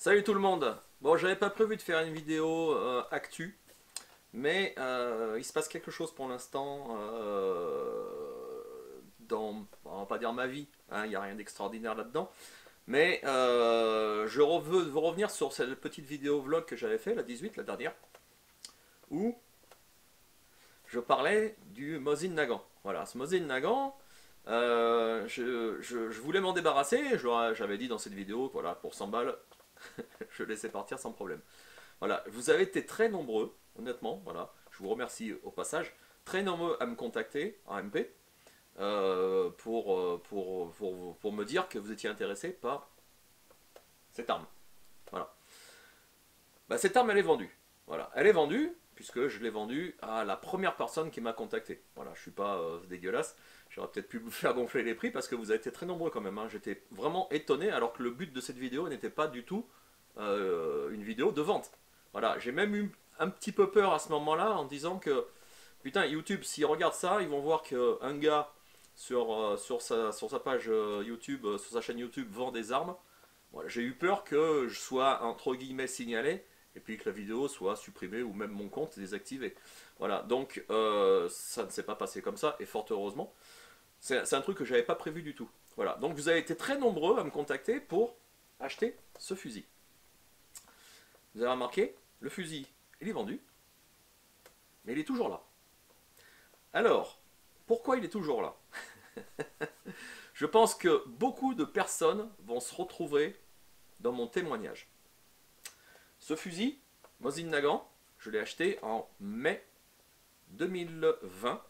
Salut tout le monde. Bon, j'avais pas prévu de faire une vidéo actu, mais il se passe quelque chose pour l'instant dans, on va pas dire ma vie, hein, il n'y a rien d'extraordinaire là-dedans, mais veux revenir sur cette petite vidéo vlog que j'avais fait, la 18, la dernière, où je parlais du Mosin Nagant. Voilà, ce Mosin Nagant, je voulais m'en débarrasser, j'avais dit dans cette vidéo, voilà, pour 100 balles, je laissais partir sans problème. Voilà, vous avez été très nombreux, honnêtement, voilà, je vous remercie au passage, très nombreux à me contacter en MP pour me dire que vous étiez intéressé par cette arme. Voilà. Bah, cette arme, elle est vendue. Voilà, elle est vendue, puisque je l'ai vendue à la première personne qui m'a contacté. Voilà, je suis pas dégueulasse, j'aurais peut-être pu vous faire gonfler les prix parce que vous avez été très nombreux quand même. Hein. J'étais vraiment étonné, alors que le but de cette vidéo n'était pas du tout une vidéo de vente. Voilà, j'ai même eu un petit peu peur à ce moment-là en disant que, putain, YouTube, s'ils regardent ça, ils vont voir qu'un gars sur sa page YouTube, sur sa chaîne YouTube, vend des armes. Voilà, j'ai eu peur que je sois, entre guillemets, signalé, et puis que la vidéo soit supprimée, ou même mon compte désactivé. Voilà, donc ça ne s'est pas passé comme ça, et fort heureusement. C'est un truc que j'avais pas prévu du tout. Voilà, donc vous avez été très nombreux à me contacter pour acheter ce fusil. Vous avez remarqué, le fusil, il est vendu, mais il est toujours là. Alors, pourquoi il est toujours là? Je pense que beaucoup de personnes vont se retrouver dans mon témoignage. Ce fusil, Mosin Nagant, je l'ai acheté en mai 2020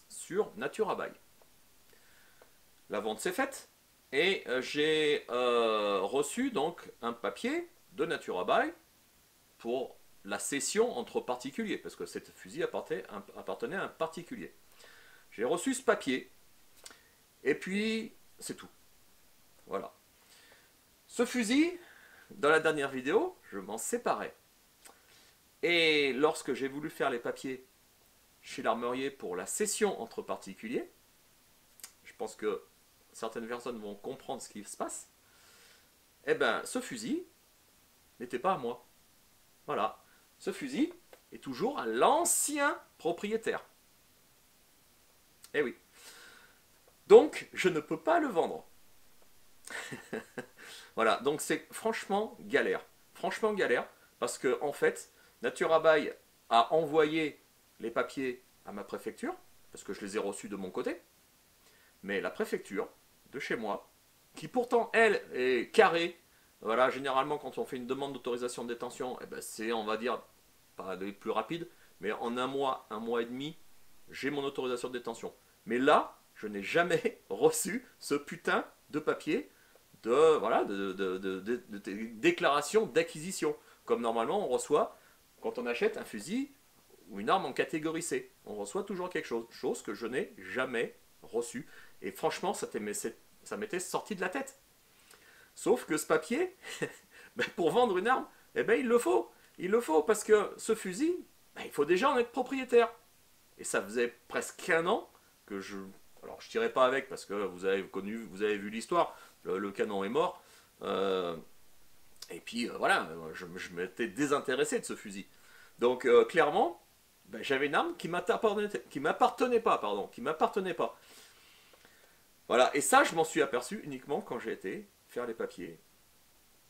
sur Naturabuy. La vente s'est faite et j'ai reçu donc un papier de Naturabuy pour la cession entre particuliers, parce que cet fusil appartenait à un particulier. J'ai reçu ce papier, et puis c'est tout. Voilà. Ce fusil, dans la dernière vidéo, je m'en séparais. Et lorsque j'ai voulu faire les papiers chez l'armurier pour la cession entre particuliers, je pense que certaines personnes vont comprendre ce qui se passe, eh ben ce fusil n'était pas à moi. Voilà. Ce fusil est toujours à l'ancien propriétaire. Eh oui. Donc, je ne peux pas le vendre. Voilà, donc c'est franchement galère. Franchement galère, parce que en fait, Naturabuy a envoyé les papiers à ma préfecture, parce que je les ai reçus de mon côté, mais la préfecture de chez moi, qui pourtant, elle, est carrée, voilà, généralement quand on fait une demande d'autorisation de détention, eh ben, c'est, on va dire, pas les plus rapide, mais en un mois et demi, j'ai mon autorisation de détention. Mais là, je n'ai jamais reçu ce putain de papier de déclaration d'acquisition. Comme normalement on reçoit quand on achète un fusil ou une arme en catégorie C. On reçoit toujours quelque chose, chose que je n'ai jamais reçu. Et franchement, ça m'était sorti de la tête. Sauf que ce papier, ben, pour vendre une arme, eh ben, il le faut. Il le faut parce que ce fusil, ben, il faut déjà en être propriétaire. Et ça faisait presque un an que je... Alors je tirais pas avec parce que vous avez vu l'histoire, le canon est mort. Et puis voilà, je m'étais désintéressé de ce fusil. Donc clairement, ben, j'avais une arme qui m'appartenait pas, pardon, qui m'appartenait pas. Voilà, et ça je m'en suis aperçu uniquement quand j'ai été faire les papiers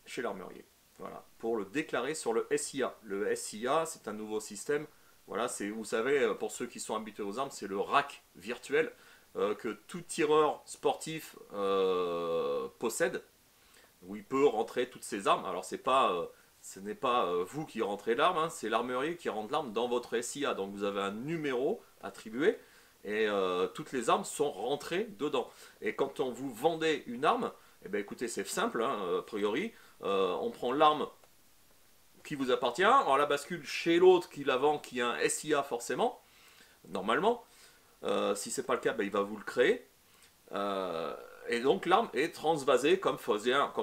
chez l'armurier. Voilà, pour le déclarer sur le SIA. Le SIA, c'est un nouveau système. Voilà, c'est, vous savez, pour ceux qui sont habitués aux armes, c'est le rack virtuel que tout tireur sportif possède, où il peut rentrer toutes ses armes. Alors ce n'est pas vous qui rentrez l'arme, hein, c'est l'armurier qui rentre l'arme dans votre SIA. Donc vous avez un numéro attribué et toutes les armes sont rentrées dedans. Et quand on vous vendez une arme, eh ben écoutez, c'est simple, hein, a priori, on prend l'arme qui vous appartient, on la bascule chez l'autre qui la vend, qui a un SIA forcément, normalement. Si c'est pas le cas, ben, il va vous le créer. Et donc l'arme est transvasée comme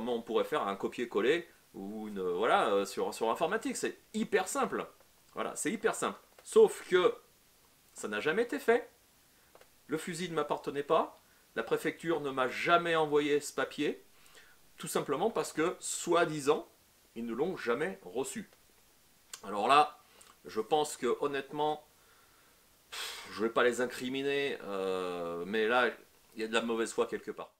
on pourrait faire un copier-coller ou une voilà sur informatique. C'est hyper simple. Voilà, c'est hyper simple. Sauf que ça n'a jamais été fait. Le fusil ne m'appartenait pas. La préfecture ne m'a jamais envoyé ce papier. Tout simplement parce que, soi-disant, ils ne l'ont jamais reçu. Alors là, je pense que honnêtement, je ne vais pas les incriminer, mais là, il y a de la mauvaise foi quelque part.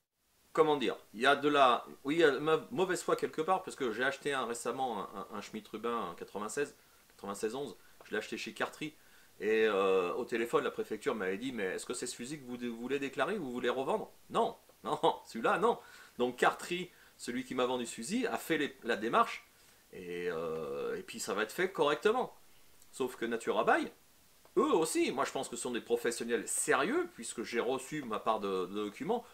Comment dire? Il y a de la, oui, il y a de la mauvaise foi quelque part, parce que j'ai acheté récemment un Schmitt Rubin, un 96-11, je l'ai acheté chez Cartry, et au téléphone, la préfecture m'avait dit, mais est-ce que c'est ce fusil que vous voulez déclarer ou vous voulez revendre? Non, non, celui-là, non. Donc Cartry, celui qui m'a vendu ce fusil, a fait la démarche, et puis ça va être fait correctement. Sauf que Natura Bay, eux aussi, moi je pense que ce sont des professionnels sérieux, puisque j'ai reçu ma part de documents,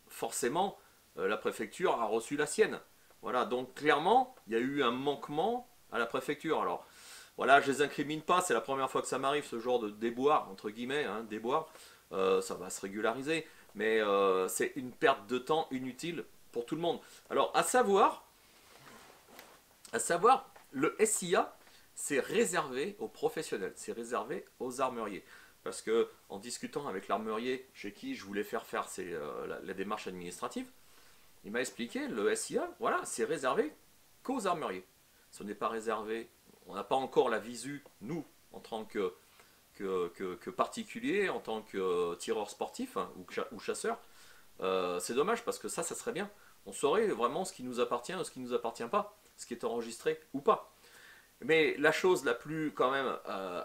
forcément la préfecture a reçu la sienne. Voilà, donc clairement, il y a eu un manquement à la préfecture. Alors, voilà, je les incrimine pas, c'est la première fois que ça m'arrive, ce genre de déboire, entre guillemets, hein, déboire. Ça va se régulariser, mais c'est une perte de temps inutile pour tout le monde. Alors, à savoir, le SIA, c'est réservé aux professionnels, c'est réservé aux armuriers. Parce que en discutant avec l'armurier chez qui je voulais faire la démarche administrative, il m'a expliqué, le SIA, voilà, c'est réservé qu'aux armuriers. Ce n'est pas réservé, on n'a pas encore la visu, nous, en tant que particulier, en tant que tireur sportif, hein, ou chasseur. C'est dommage parce que ça serait bien. On saurait vraiment ce qui nous appartient ou ce qui ne nous appartient pas, ce qui est enregistré ou pas. Mais la chose la plus quand même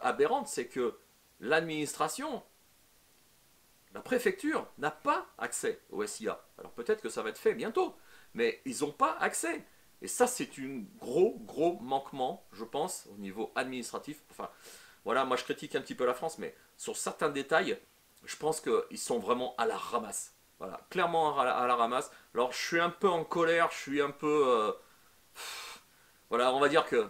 aberrante, c'est que l'administration, la préfecture, n'a pas accès au SIA. Alors peut-être que ça va être fait bientôt, mais ils n'ont pas accès. Et ça, c'est un gros manquement, je pense, au niveau administratif. Enfin, voilà, moi je critique un petit peu la France, mais sur certains détails, je pense qu'ils sont vraiment à la ramasse. Voilà, clairement à la ramasse. Alors je suis un peu en colère, je suis un peu... voilà, on va dire que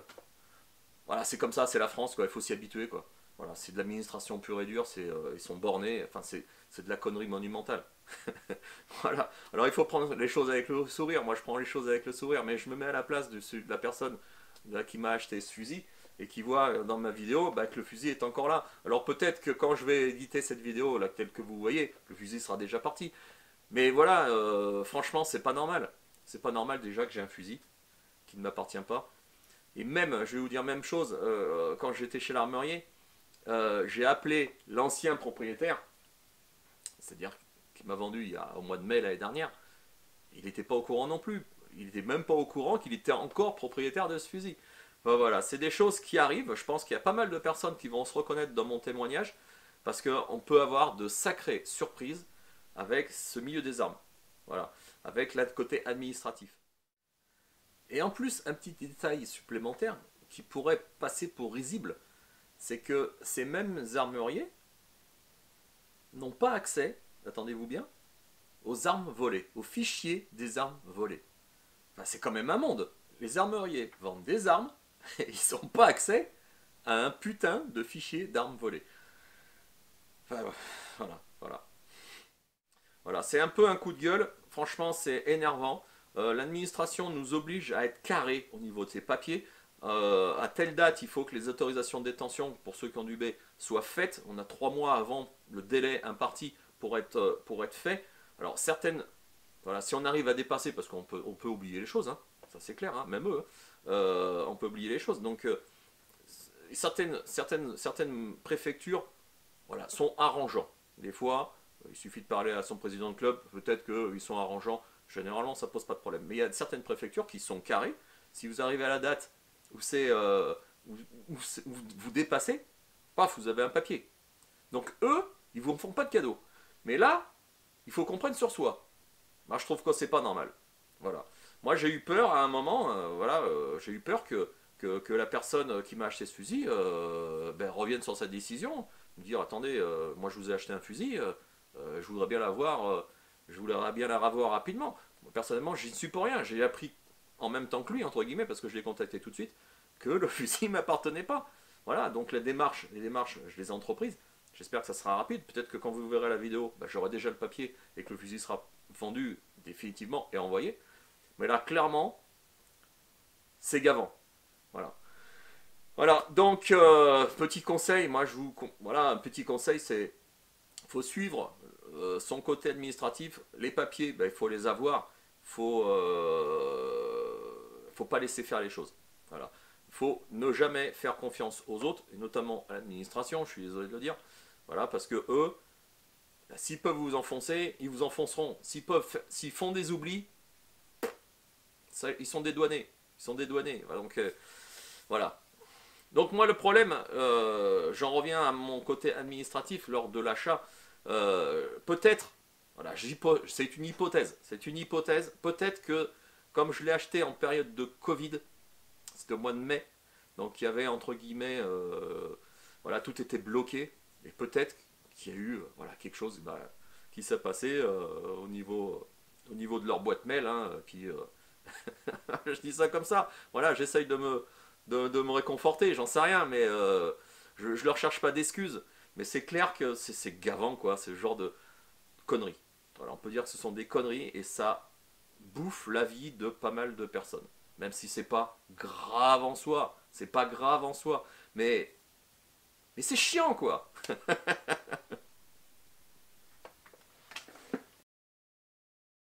voilà, c'est comme ça, c'est la France, quoi. Il faut s'y habituer, quoi. Voilà, c'est de l'administration pure et dure, ils sont bornés, enfin c'est de la connerie monumentale. Voilà. Alors il faut prendre les choses avec le sourire. Moi je prends les choses avec le sourire, mais je me mets à la place de la personne là, qui m'a acheté ce fusil et qui voit dans ma vidéo bah, que le fusil est encore là. Alors peut-être que quand je vais éditer cette vidéo là, telle que vous voyez, le fusil sera déjà parti. Mais voilà, franchement, c'est pas normal. C'est pas normal déjà que j'ai un fusil qui ne m'appartient pas. Et même, je vais vous dire même chose, quand j'étais chez l'armurier, j'ai appelé l'ancien propriétaire, c'est-à-dire qui m'a vendu au mois de mai l'année dernière. Il n'était pas au courant non plus. Il n'était même pas au courant qu'il était encore propriétaire de ce fusil. Enfin, voilà, c'est des choses qui arrivent. Je pense qu'il y a pas mal de personnes qui vont se reconnaître dans mon témoignage parce qu'on peut avoir de sacrées surprises avec ce milieu des armes. Voilà, avec le côté administratif. Et en plus, un petit détail supplémentaire qui pourrait passer pour risible, c'est que ces mêmes armuriers n'ont pas accès, attendez-vous bien, aux armes volées, aux fichiers des armes volées. Enfin, c'est quand même un monde. Les armuriers vendent des armes et ils n'ont pas accès à un putain de fichier d'armes volées. Enfin, voilà, voilà. Voilà, c'est un peu un coup de gueule. Franchement, c'est énervant. L'administration nous oblige à être carré au niveau de ces papiers. À telle date, il faut que les autorisations de détention, pour ceux qui ont du B, soient faites. On a 3 mois avant le délai imparti pour être fait. Alors, certaines, voilà, si on arrive à dépasser, parce qu'on peut oublier les choses, hein, ça c'est clair, hein, même eux, on peut oublier les choses. Donc, certaines préfectures voilà, sont arrangeants. Des fois, il suffit de parler à son président de club, peut-être qu'ils sont arrangeants. Généralement, ça ne pose pas de problème. Mais il y a certaines préfectures qui sont carrées. Si vous arrivez à la date où, où vous dépassez, paf, vous avez un papier. Donc eux, ils ne vous font pas de cadeau. Mais là, il faut qu'on prenne sur soi. Moi, je trouve que c'est pas normal. Voilà. Moi, j'ai eu peur à un moment, j'ai eu peur que la personne qui m'a acheté ce fusil revienne sur sa décision, me dire attendez, moi je vous ai acheté un fusil, je voudrais bien l'avoir, je voudrais bien la revoir rapidement. Moi, personnellement, j'y suis pour rien. J'ai appris en même temps que lui, entre guillemets, parce que je l'ai contacté tout de suite, que le fusil ne m'appartenait pas. Voilà, donc les démarches, je les ai entreprises. J'espère que ça sera rapide. Peut-être que quand vous verrez la vidéo, j'aurai déjà le papier et que le fusil sera vendu définitivement et envoyé. Mais là, clairement, c'est gavant. Voilà. Voilà, donc petit conseil, voilà, un petit conseil, c'est faut suivre son côté administratif, les papiers, il faut les avoir, faut pas laisser faire les choses. Voilà. Il faut ne jamais faire confiance aux autres, et notamment à l'administration, je suis désolé de le dire. Voilà, parce que eux, bah, s'ils peuvent vous enfoncer, ils vous enfonceront. S'ils font des oublis, ça, ils sont dédouanés. Ils sont dédouanés. Voilà, donc, voilà. Donc moi le problème, j'en reviens à mon côté administratif lors de l'achat. Peut-être, voilà, c'est une hypothèse. Peut-être que comme je l'ai acheté en période de Covid, c'était au mois de mai, donc il y avait entre guillemets, voilà, tout était bloqué. Et peut-être qu'il y a eu, voilà, quelque chose bah, qui s'est passé au niveau de leur boîte mail, hein, je dis ça comme ça. Voilà, j'essaye de me réconforter, j'en sais rien, mais je leur cherche pas d'excuses. Mais c'est clair que c'est gavant, quoi, c'est le genre de conneries. Voilà, on peut dire que ce sont des conneries et ça bouffe la vie de pas mal de personnes. Même si c'est pas grave en soi, c'est pas grave en soi, mais c'est chiant, quoi.